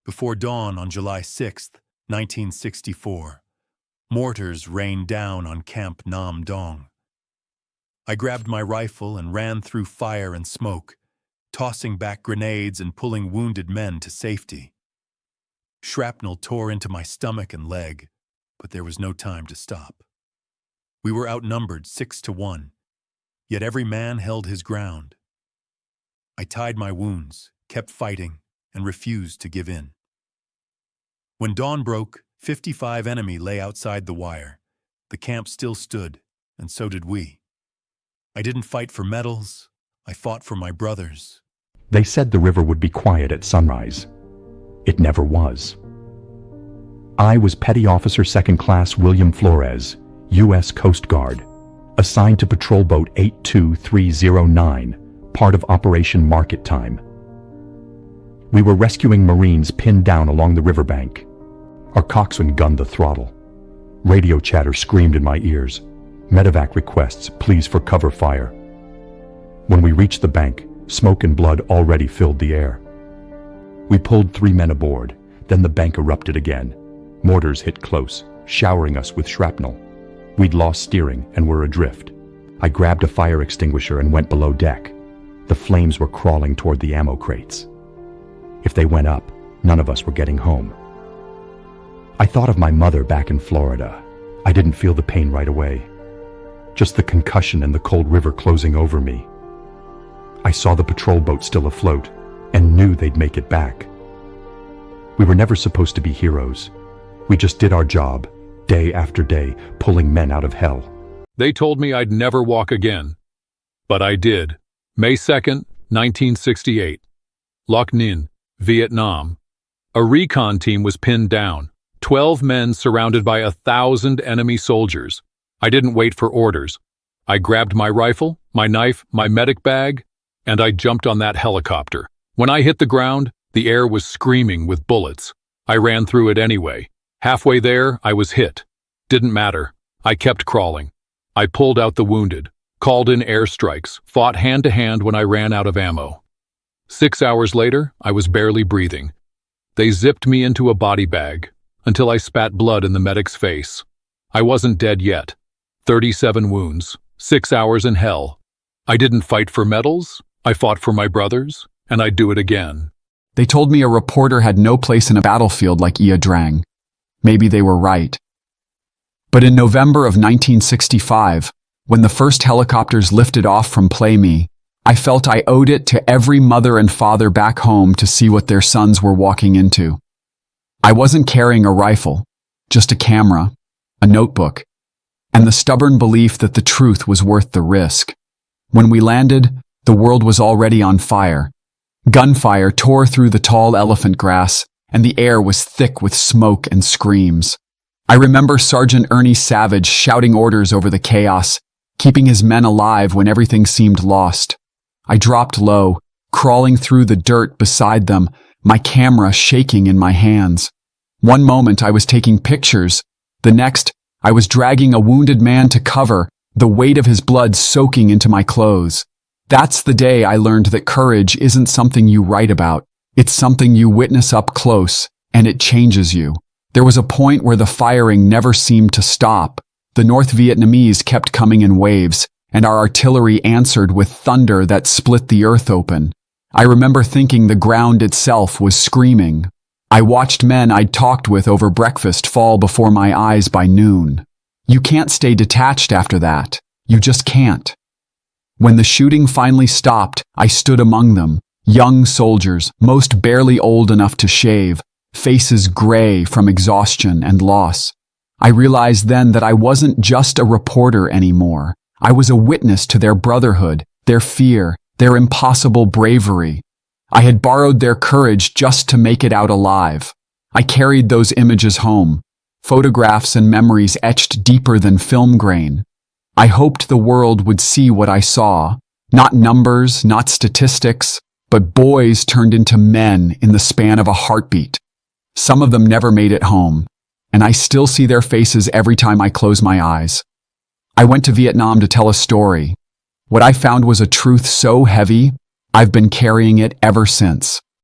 Before dawn on July 6, 1964, mortars rained down on Camp Nam Dong. I grabbed my rifle and ran through fire and smoke, tossing back grenades and pulling wounded men to safety. Shrapnel tore into my stomach and leg, but there was no time to stop. We were outnumbered 6-1, yet every man held his ground. I tied my wounds, kept fighting, and refused to give in. When dawn broke, 55 enemy lay outside the wire. The camp still stood, and so did we. I didn't fight for medals, I fought for my brothers. They said the river would be quiet at sunrise. It never was. I was Petty Officer Second Class William Flores, U.S. Coast Guard, assigned to Patrol Boat 82309, part of Operation Market Time. We were rescuing Marines pinned down along the riverbank. Our coxswain gunned the throttle. Radio chatter screamed in my ears. Medevac requests, pleas for cover fire. When we reached the bank, smoke and blood already filled the air. We pulled 3 men aboard, then the bank erupted again. Mortars hit close, showering us with shrapnel. We'd lost steering and were adrift. I grabbed a fire extinguisher and went below deck. The flames were crawling toward the ammo crates. If they went up, none of us were getting home. I thought of my mother back in Florida. I didn't feel the pain right away. Just the concussion and the cold river closing over me. I saw the patrol boat still afloat and knew they'd make it back. We were never supposed to be heroes. We just did our job, day after day, pulling men out of hell. They told me I'd never walk again. But I did. May 2nd, 1968. Loc Ninh, Vietnam. A recon team was pinned down. 12 men surrounded by 1,000 enemy soldiers. I didn't wait for orders. I grabbed my rifle, my knife, my medic bag, and I jumped on that helicopter. When I hit the ground, the air was screaming with bullets. I ran through it anyway. Halfway there, I was hit. Didn't matter. I kept crawling. I pulled out the wounded, called in airstrikes, fought hand-to-hand when I ran out of ammo. 6 hours later, I was barely breathing. They zipped me into a body bag until I spat blood in the medic's face. I wasn't dead yet. 37 wounds, 6 hours in hell. I didn't fight for medals, I fought for my brothers, and I'd do it again. They told me a reporter had no place in a battlefield like Ia Drang. Maybe they were right. But in November of 1965, when the first helicopters lifted off from Play Me, I felt I owed it to every mother and father back home to see what their sons were walking into. I wasn't carrying a rifle, just a camera, a notebook, and the stubborn belief that the truth was worth the risk. When we landed, the world was already on fire. Gunfire tore through the tall elephant grass, and the air was thick with smoke and screams. I remember Sergeant Ernie Savage shouting orders over the chaos, keeping his men alive when everything seemed lost. I dropped low, crawling through the dirt beside them, my camera shaking in my hands. One moment I was taking pictures, the next I was dragging a wounded man to cover, the weight of his blood soaking into my clothes. That's the day I learned that courage isn't something you write about. It's something you witness up close, and it changes you. There was a point where the firing never seemed to stop. The North Vietnamese kept coming in waves, and our artillery answered with thunder that split the earth open. I remember thinking the ground itself was screaming. I watched men I'd talked with over breakfast fall before my eyes by noon. You can't stay detached after that. You just can't. When the shooting finally stopped, I stood among them. Young soldiers, most barely old enough to shave, faces gray from exhaustion and loss. I realized then that I wasn't just a reporter anymore. I was a witness to their brotherhood, their fear, their impossible bravery. I had borrowed their courage just to make it out alive. I carried those images home, photographs and memories etched deeper than film grain. I hoped the world would see what I saw, not numbers, not statistics, but boys turned into men in the span of a heartbeat. Some of them never made it home, and I still see their faces every time I close my eyes. I went to Vietnam to tell a story. What I found was a truth so heavy, I've been carrying it ever since.